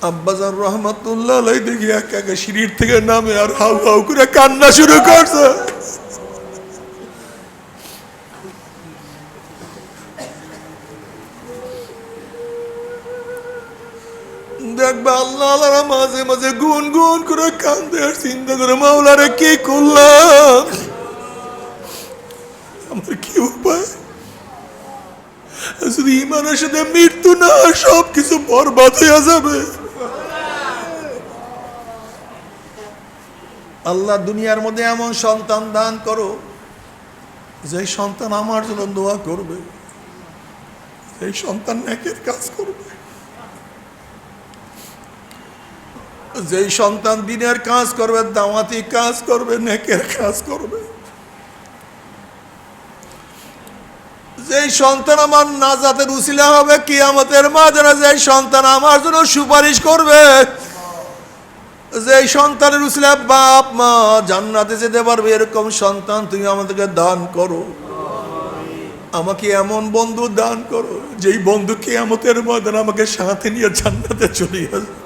আব্বাজান রহমাতুল্লাহ আলাইহি দেখি একা একা সিঁড়ির থেকে নামে আর হাউ হাউ করে কান্না শুরু করছে। দেখবা আল্লাহ আল্লাহ মাঝে মাঝে গুন গুন করে কান্দে আর চিন্তা করে মাওলারে কি করলাম, আমার কি উপায়? যদি ইমানের সাথে মৃত্যু না সব কিছু বরবাদ হয়ে যাবে। আল্লাহ দুনিয়ার মধ্যে এমন সন্তান দান করো যে সন্তান আমার জন্য দোয়া করবে, এই সন্তান নেকের কাজ করবে, যেই সন্তান দিনের কাজ করবে, দাওয়াতি কাজ করবে, নেকের কাজ করবে, যেই সন্তান আমার নাজাতের উসিলা হবে কিয়ামতের মাঝে, যেই সন্তান আমার জন্য সুপারিশ করবে, যেই সন্তানের উসিলা বাপ মা জান্নাতে যেতে পারবে, এরকম সন্তান তুমি আমাদেরকে দান করো। আমাকে এমন বন্ধু দান করো যেই বন্ধু কিয়ামতের মাঝে আমাকে সাথে নিয়ে জান্নাতে চলে আসবে।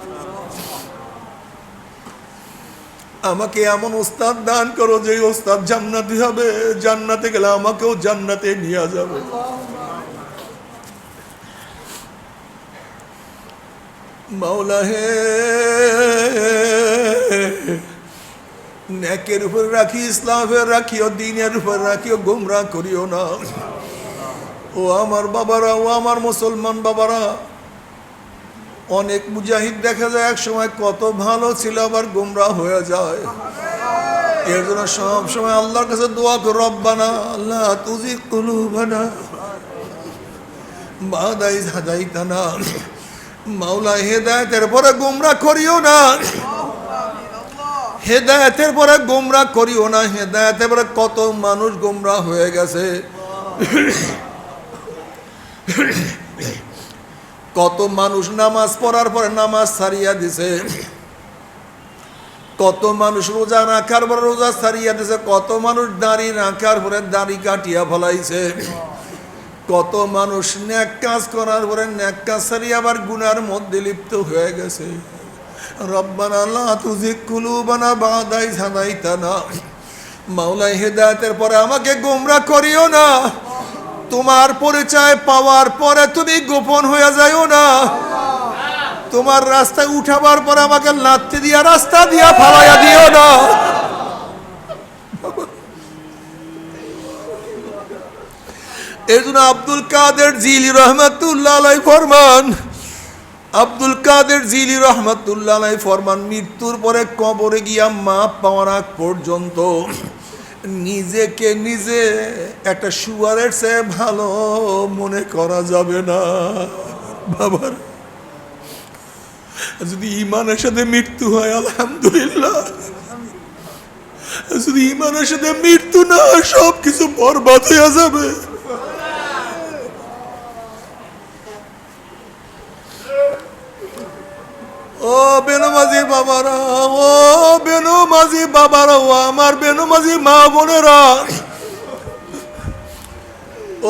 আমাকে এমন ওস্তাদ দান করো যে ওস্তাদ জান্নাতি হবে, জান্নাতে গেলে আমাকেও জান্নাতে নিয়ে যাবে। মাওলা হে, নেকের উপর রাখি, ইসলামের রাখিও, দিনের উপর রাখিও, গুমরাহ করিও না। ও আমার বাবারা, ও আমার মুসলমান বাবারা, অনেক মুজাহিদ দেখা যায় এক সময় কত ভালো ছিল আবার গুমরাহ হয়ে যায়। এর জন্য সব সময় আল্লাহর কাছে দোয়া করো, রব্বানা লা তুজিগ কুলুবানা বাদা ইয হাদাইতানা। মাওলা হেদায়েতের পরে গুমরাহ করিও না, হেদায়েতের পরে গুমরাহ করিও না। হেদায়েতের পরে কত মানুষ গুমরাহ হয়ে গেছে, কত মানুষ নামাজ পড়ার পরে নামাজ ছাড়িয়া দিছে, কত মানুষ রোজা রাখার পরে রোজা ছাড়িয়া দিছে, কত মানুষ দাড়ি রাখার পরে দাড়ি কাটিয়া ফলাইছে, কত মানুষ নেক কাজ করার পরে নেক কাজ ছাড়িয়া আবার গুনার মধ্যে লিপ্ত হয়ে গেছে। রব্বানা লা তুজিগ কুলুবানা বাদা ইয হাদাইতানা। মাওলা হেদায়েতের পরে আমাকে গোমরাহ করিও না। তোমার পরিচয় পাওয়ার পরে তুমি গোপন হয়ে যাইও না। তোমার রাস্তায় উঠাবার পরে আমাকে লাথি দিয়া রাস্তা দিয়া ফালাইয়া দিও না। এই জন্য আব্দুল কাদের জিলি রহমাতুল্লাহ আলাইহি ফরমান, আব্দুল কাদের জিলি রহমাতুল্লাহ আলাইহি ফরমান, মৃত্যুর পরে কবরে গিয়া মাপ পাওয়ার আগ পর্যন্ত নিজেকে নিজে একটা শুয়ারের চেয়ে ভালো মনে করা যাবে না। বাবার যদি ইমানের সাথে মৃত্যু হয় আলহামদুলিল্লাহ, যদি ইমানের সাথে মৃত্যু না হয় সব কিছু বরবাদ হয়ে যাবে। ও বেনমাজি বাবারা, ও বেনমাজি বাবারা, ও আমার বেনমাজি মা বোনেরা,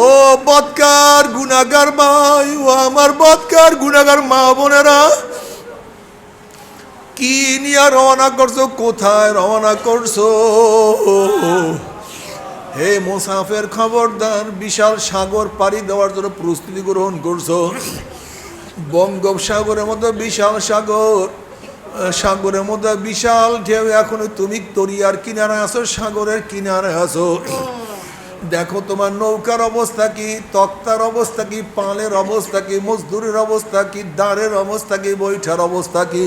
ও বদকার গুনাহগার ভাই, ও আমার বদকার গুনাহগার মা বোনেরা, কি নিয়ে রওনা করছো? কোথায় রওনা করছো? হে মুসাফির খবরদার, বিশাল সাগর পাড়ি দেওয়ার জন্য প্রস্তুতি গ্রহণ করছো। বঙ্গোপসাগরের মধ্যে বিশাল সাগর, সাগরের মধ্যে বিশাল ঢেউ, এখন তুমি দরিয়ার কিনারে আছো, সাগরের কিনারে আছো। দেখো তোমার নৌকার অবস্থা কি, তক্তার অবস্থা কি, পালের অবস্থা কি, মজদুরের অবস্থা কি, দাঁড়ের অবস্থা কি, বৈঠার অবস্থা কি।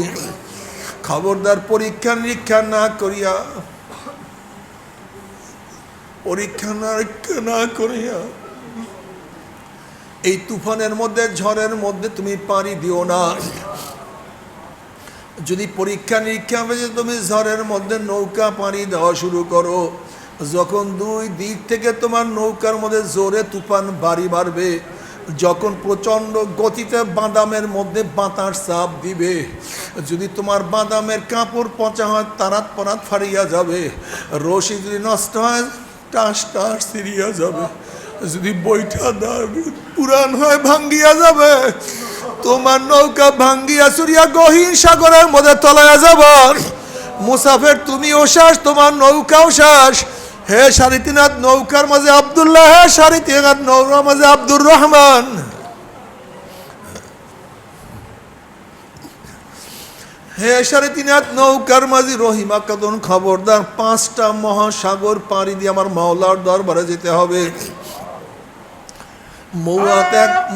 খবরদার পরীক্ষা নিরীক্ষা না করিয়া, পরীক্ষা নিরীক্ষা না করিয়া এই তুফানের মধ্যে, ঝড়ের মধ্যে তুমি পাড়ি দিও না। যদি পরীক্ষা নিরীক্ষা হয়ে তুমি ঝড়ের মধ্যে নৌকা পাড়ি দেওয়া শুরু করো, যখন দুই দিক থেকে তোমার নৌকার মধ্যে জোরে তুফান বাড়ি বাড়বে, যখন প্রচণ্ড গতিতে বাদামের মধ্যে বাতাস চাপ দিবে, যদি তোমার বাদামের কাপড় পচা হয় তারাত পরাত ফাড়িয়া যাবে, রশি যদি নষ্ট হয় টাস টাস ছিঁড়িয়া যাবে, যদি বৈঠা পুরান হয় ভাঙ্গিয়া যাবে, তোমার নৌকা ভাঙ্গিয়া চুরিয়া গহীন সাগরের মধ্যে তলায়া যাব। মুসাফির তুমিও শেষ, তোমার নৌকাও শেষ। হে সারিতিনাথ নৌকার মাঝে আব্দুল্লাহ, হে সারিতিনাথ নৌকার মাঝে আব্দুর রহমান। হে সারিতিনাথ নৌকার মাঝি রহিমা কাদন, খবরদার 5টা মহাসাগর পাড়ি দিয়ে আমার মাওলার দরবারে যেতে হবে।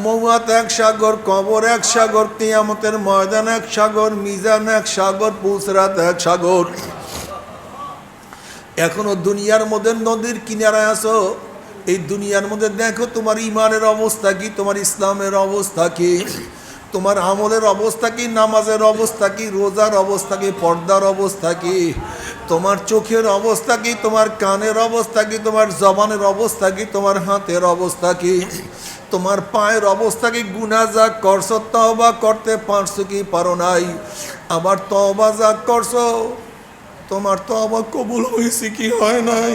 মৌয়াত এক সাগর, কবর এক সাগর, কিয়ামতের ময়দান এক সাগর, মিজান এক সাগর, পুসরাত এক সাগর। এখনো দুনিয়ার মধ্যে নদীর কিনারায় আছো। এই দুনিয়ার মধ্যে দেখো তোমার ইমানের অবস্থা কি, তোমার ইসলামের অবস্থা কি, তোমার আমলের অবস্থা কি, নামাজের অবস্থা কি, রোজার অবস্থা কি, পর্দার অবস্থা কি, তোমার চোখের অবস্থা কি, তোমার কানের অবস্থা কি, তোমার জবানের অবস্থা কি, তোমার হাতের অবস্থা কি, তোমার পায়ের অবস্থা কি। গুনাহ যা করছো তওবা করতে পারছো কি পারো নাই? আবার তওবা যা করছো তোমার তওবা কবুল হয়েছে কি হয় নাই?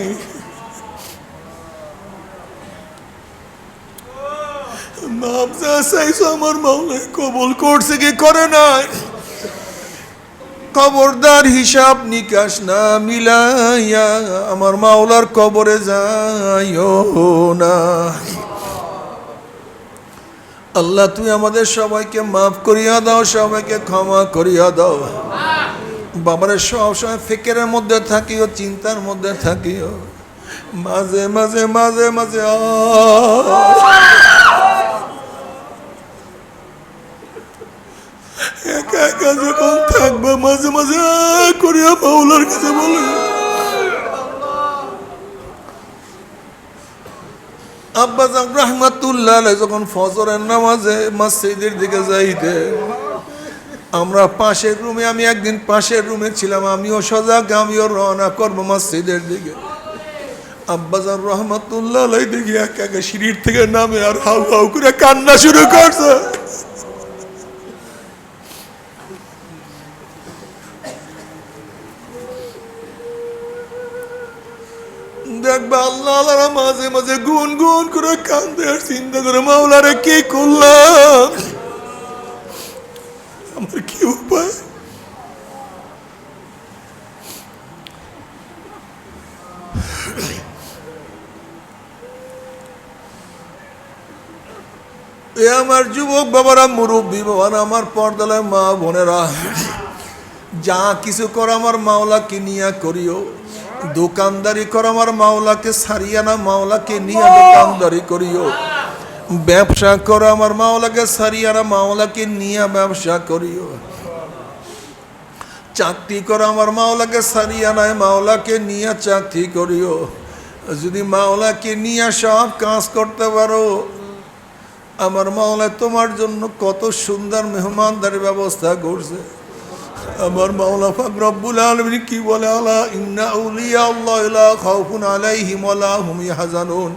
মাপ যা চাইছো আমার মাওলা কবুল করছে কি করে নাই? খবরদার হিসাব নিকাশ না মিলাইয়া আমার মাওলার কবরে যাইও না। আল্লাহ তুই আমাদের সবাইকে মাফ করিয়া দাও, সবাইকে ক্ষমা করিয়া দাও। বাবারে সবসময় ফিকিরের মধ্যে থাকিও, চিন্তার মধ্যে থাকিও। মাঝে মাঝে মাঝে মাঝে একা একা যখন থাকবে মাঝে মাঝে করিয়া মাওলার কাছে বলে, আব্বাজান রাহমাতুল্লাহ আলাইহি যখন ফজরের নামাজে মসজিদের দিকে যাইতে, আমরা পাশের রুমে, আমি একদিন পাশের রুমে ছিলাম, আমিও সজাগ, আমিও রওনা করবো মসজিদের দিকে। আব্বাজান রাহমাতুল্লাহ আলাইহি দেখি একা একা সিঁড়ির থেকে নামে আর হাউ হাউ করে কান্না শুরু করছে। দেখবা আল্লাহ আল্লাহ মাঝে মাঝে গুন গুন করে কান্দে আর চিন্তা করে মাওলারে কি করলাম, আমার কি উপায়? এ আমার যুবক বাবারা, মুরব্বী বাবারা, আমার পর্দালায় মা বোনেরা, যা কিছু কর আমার মাওলাকে নিয়া করিও। দোকানদারি কর আমার মাওলাকে সারিয়া না, মাওলাকে নিয়ে দোকানদারি করিও। ব্যবসা করো আমার মাওলাকে সারিয়া না, মাওলাকে নিয়ে ব্যবসা করিও। চাকরি করো আমার মাওলাকে সারিয়া নাই, মাওলাকে নিয়ে চাকরি করিও। যদি মাওলাকে নিয়ে সব কাজ করতে পারো, আমার মাওলা তোমার জন্য কত সুন্দর মেহমানদারির ব্যবস্থা করছে। আমার মাওলা পাক রব্বুল আলামিন কি বলে, আলা ইন্না আউলিয়া আল্লাহ লা খাউফুন আলাইহিম ওয়া লা হুম ইয়াহজানুন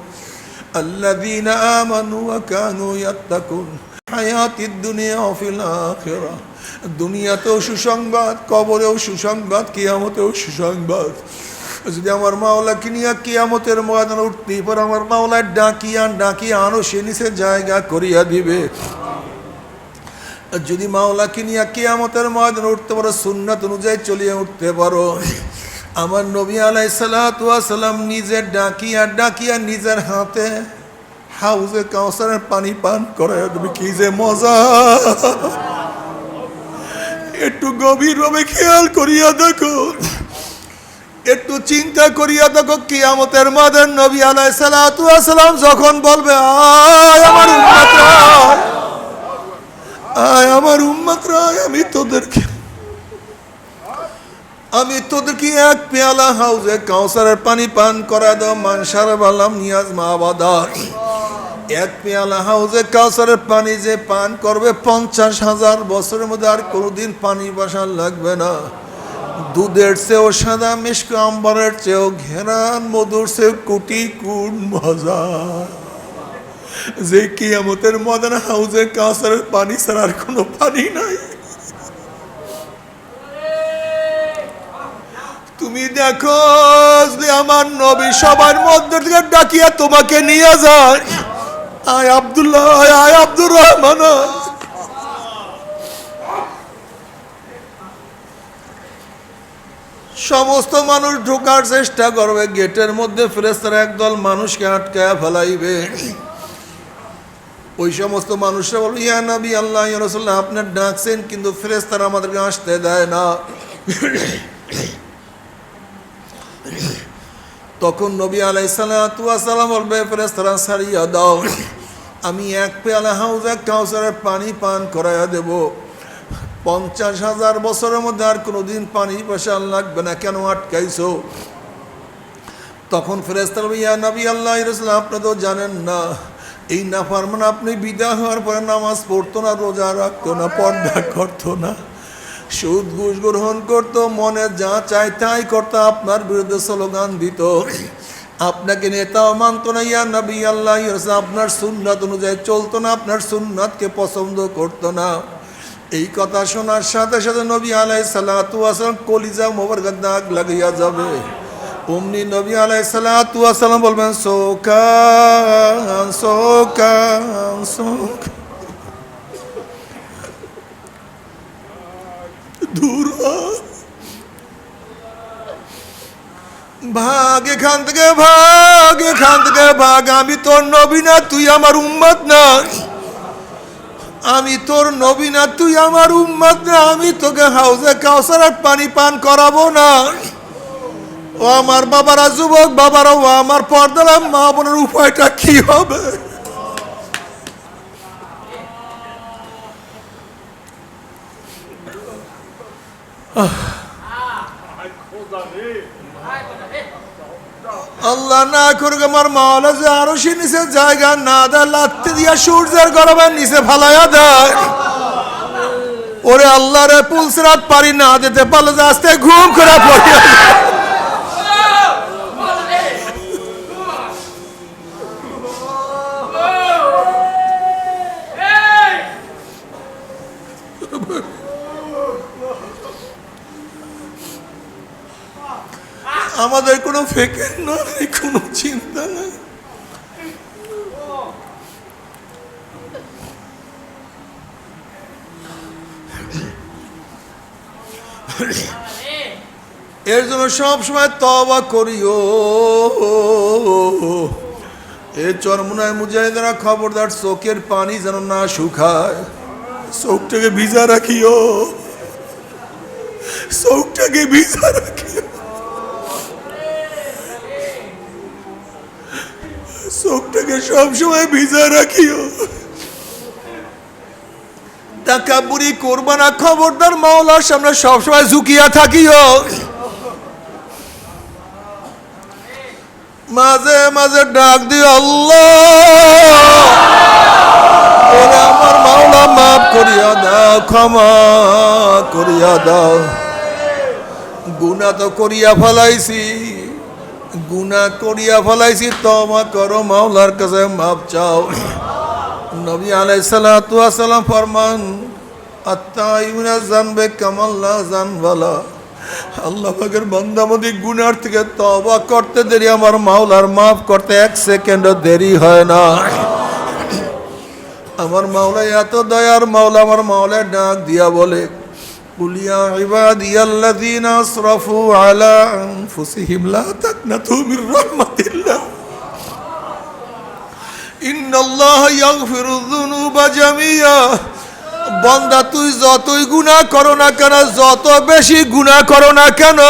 আল্লাযীনা আমানু ওয়া কানু ইয়াত্তাকুন হায়াতিদ দুনিয়া ওয়া ফিল আখিরাহ। দুনিয়াতেও সুসংবাদ, কবরেও সুসংবাদ, কিয়ামতেও সুসংবাদ। যদি আমার মাওলাকে নিয়ে কিয়ামতের ময়দানে উঠতেই পারে, আমার মাওলা ডাকিয়া ডাকিয়া আরো সে নিচে জায়গা করিয়া দিবে। যদি মাওলাকে নিয়ে কিয়ামতের ময়দানে উঠতে পারো, সুন্নাত অনুযায়ী চলিয়ে উঠতে পারো, আমার নবী আলাইহিস সালাতু ওয়াস সালাম নিজে ডাকিয়া ডাকিয়া নিজের হাতে হাউজে কাউসারের পানি পান করায় দেবে। কি যে মজা! একটু গভীরভাবে খেয়াল করিয়া দেখো, একটু চিন্তা করিয়া দেখো, কিয়ামতের ময়দানে নবী আলাইহিস সালাতু ওয়াস সালাম যখন বলবে, আয় আমার উম্মতরা, আয় আমার উম্মতরা, আমি তোদেরকে এক পেয়ালা হাউজে কাউসারের পানি পান করা দাও। মানসার বালাম নিয়াজ মাবাদার, এক পেয়ালা হাউজে কাউসারের পানি যে পান করবে 50,000 বছরের মধ্যে আর কোনোদিন পানি বাসার লাগবে না। দুধের চেয়েও সাদা, মিষ্টি আম্বরের চেয়েও ঘেরান, মধুর চেয়েও কোটি গুণ মজা। যে কিয়ামতের ময়দানে হাউজে কাউসারের পানি ছাড়া আর কোনো পানি নাই। তুমি দেখো যে আমার নবী সবার মধ্যে থেকে ডাকিয়া তোমাকে নিয়ে যায়, আয় আব্দুল্লাহ, আয় আব্দুর রহমান, সমস্ত মানুষ ঢোকার চেষ্টা করবে, গেটের মধ্যে ফেরেশতারা একদল মানুষকে আটকায়া ফেলাইবে। ওই সমস্ত মানুষরা বলবে, ইয়া নবী আল্লাহ, ইয়া রাসূলুল্লাহ, আপনার ডাকছেন কিন্তু ফেরেশতারা আমাদেরকে আসতে দেয় না। তখন নবী আলাইহিস সালাতু ওয়াস সালাম বলবে, ফেরেশতারা ছাড়িয়া দাও, আমি এক পেয়ালা হাউজে কাউসারের পানি পান করাইয়া দেব। 50,000 বছরের মধ্যে আর কোনোদিন পানি পয়সা লাগবে না, কেন আটকাইছো? তখন ফেরেশতারা বলবে, ইয়া নবী আল্লাহ, ইয়া রাসূলুল্লাহ, আপনি তো জানেন না, এই নাফরমান আপনি বিদায় হওয়ার পরে নামাজ পড়তো না, রোজা রাখতো না, পর্দা করতো না, সুদ ঘুষ গ্রহণ করতো, মনে যা চাই তাই করতো, আপনার বিরুদ্ধে স্লোগান দিত, আপনাকে নেতাও মানতো না, ইয়া নবী আল্লাহ, ইয়া রাসূলুল্লাহ, আপনার সুন্নাত অনুযায়ী চলতো না, আপনার সুন্নাতকে পছন্দ করতো না। এই কথা শোনার সাথে সাথে নবী আলাইহিস সালাতু ওয়াস সালাম কলিজা মোবারকের দাগ লাগিয়া যাবে। অমনি নবী আলাইহিস সালাতু ওয়াস সালাম বলবেন, সোকান সোকান সোক, দূর হ, ভাগ এখান থেকে, ভাগ এখান থেকে, ভাগ, আমি তোর নবী না, তুই আমার উম্মত না, আমি তোর নবী না, তুই আমার উম্মত না, আমি তোকে হাউজে কাউসারের পানি পান করাবো না। ও আমার বাবারা, যুবক বাবারা, ও আমার পর্দার মা বোনের উপায়টা কি হবে? আল্লাহ না করুক আমার মাওলা যে আরো সে নিচে জায়গা না দেয়, লাত্তি দিয়া সূর্যের গরমের নিচে ফালাইয়া দেয়। ওরে আল্লাহ রে, পুলসরাত পারি না দিতে পারলে যে আস্তে ঘুম করে পড়িয়া আমাদের কোনো ফিকির নাই, কোনো চিন্তা নাই। এর জন্য সবসময় তওবা করিও। এই চরমুনায় মুজাহিদরা খবরদার চোখের পানি যেন না শুকায়, চোখটাকে ভিজা রাখিও, চোখটাকে ভিজা রাখিও, চোখটাকে সবসময় ভিজা রাখিও। তাকাব্বুরি করবা না, খবরদার মাওলার সামনে সবসময় ঝুঁকিয়া থাকিও। মাঝে মাঝে ডাক দিও, আল্লাহ ওরে আমার মাওলা, মাফ করিয়া দাও, ক্ষমা করিয়া দাও, গুনাহ তো করিয়া ফেলাইছি, গুনাহ করিয়া ফেলাইছি, তওবা করো, মাওলার কাছে মাফ চাও। নবী আলাইহিস সালাতু ওয়াস সালাম ফরমান, আত্তাইউনা যানবে কামাল্লা জানওয়ালা, আল্লাহ পাকের বান্দামদি গুনার থেকে তওবা করতে দেরি, আমার মাওলার মাফ করতে 1 সেকেন্ডও দেরি হয় না। আমার মাওলা এত দয়ার মাওলা, আমার মাওলা ডাক দিয়া বলে, কুল ইয়া ইবাদিয়াল্লাযীনা আসরাফু আলা আনফুসিহিম লা তাকনাতু মির রাহমাতিল্লাহ ইন্নাল্লাহা ইয়াগফিরুয যুনুবা জামিয়া। বান্দা তুই যতই গুনাহ করো না কেন, যত বেশি গুনাহ করো না কেন,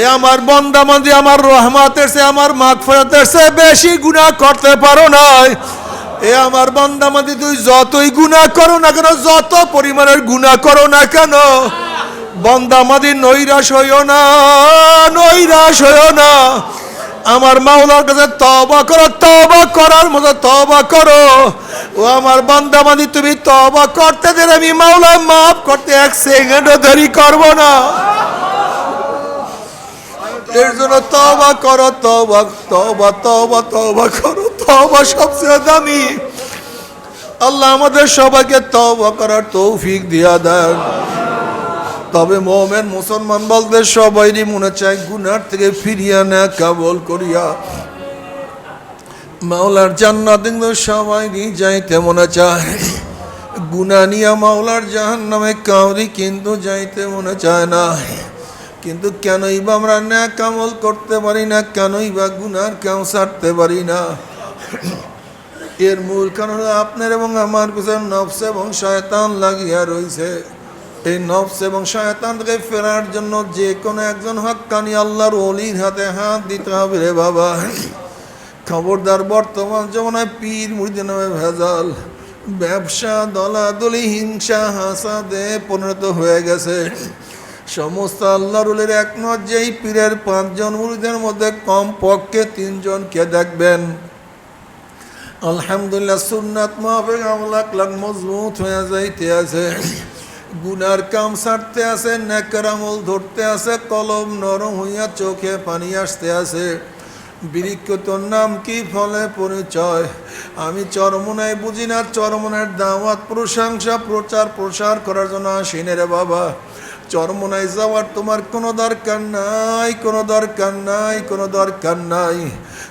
এ আমার বান্দা মাঝে আমার রহমতের চেয়ে, আমার মাগফিরাতের চেয়ে বেশি গুনাহ করতে পারো না। এ আমার বান্দা মাঝে তুই যতই গুনাহ করো না কেন, যত পরিমাণের গুনাহ করো না কেন, বান্দা মাঝে নৈরাশ হইও না, নৈরাশ হইও না। আমার মাওলার কাছে তওবা করো, তওবা করার মতো তওবা করো। ও আমার বান্দা মাদি, তুমি তওবা করতে দেন, আমি মাওলা মাফ করতে 1 সেকেন্ডও দেরি করব না। এর জন্য তওবা করো, তওবা তওবা তওবা তওবা করো, তওবা সবচেয়ে দামি। আল্লাহ আমাদের সবাইকে তওবা করার তৌফিক দিয়া দেন। তবে মুমিন মুসলমান বলতে সবাইরই মনে চায় গুনার থেকে ফিরিয়া না কাবল করিয়া মাওলার জান্নাত, কিন্তু সবাইরই যাইতে মনে চায়। গুনাহ নিয়া মাওলার জাহান্নামে কাউরি কিন্তু যাইতে মনে চায় না। কিন্তু কেনই বা আমরা নেক আমল করতে পারি না, কেনই বা গুনার কাম ছাড়তে পারি না? এর মূল কারণ হলো আপনার এবং আমার পিছনে নফস এবং শয়তান লাগিয়া রয়েছে। এই নফস এবং শয়তান থেকে ফেরার জন্য যে কোনো একজন হক্কানি আল্লাহর ওলির হাতে হাত দিতে হবে রে বাবা। খবরদার, বর্তমান জমানায় পীর মুরিদের নামে ভেজাল, ব্যবসা, দলাদলি, হিংসা, হাসাদে পরিণত হয়ে গেছে। সমস্ত আল্লাহর ওলির একমত যেই পীরের 5 জন মুরিদের মধ্যে কমপক্ষে 3 জনকে দেখবেন আলহামদুলিল্লাহ সুন্নাত মাফিক আমল আকলাক মজবুত হয়ে যাইতে আছে, গুনার কাম ছাড়তে আছে, নেকের আমল ধরতে আছে, কলম নরম হইয়া চোখে পানি আসতে আছে। বৃক্ষ তোর নাম কি, ফলে পরিচয়? আমি চরমনায় বুঝি না, চরমনের দাওয়াত, প্রশংসা, প্রচার প্রসার করার জন্য আসিনি রে বাবা। চরমনায় যাওয়ার তোমার কোনো দরকার নাই, কোনো দরকার নাই, কোনো দরকার নাই।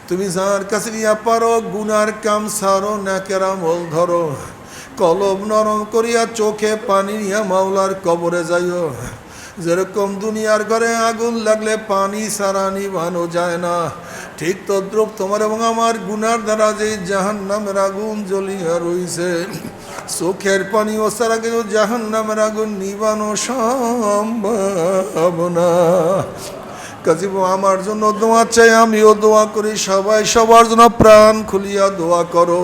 তুমি যার কাছে নিয়ে পারো গুনার কাম ছাড়ো, নেকের আমল ধরো, কলম নরম করিয়া চোখে পানি নিয়া মাওলার কবরে যাইও। যেরকম দুনিয়ার ঘরে আগুন লাগলে পানি ছাড়া নিভানো যায় না, ঠিক তদ্রুপ তোমার এবং আমার গুনার দ্বারা যে জাহান্নামের আগুন জ্বলিয়া রইছে, চোখের পানি ও ছাড়া কিন্তু জাহান্নামের আগুন নিভানো সম্ভব না। কাজী আমার জন্য দোয়া চাই, আমিও দোয়া করি, সবাই সবার জন্য প্রাণ খুলিয়া দোয়া করো।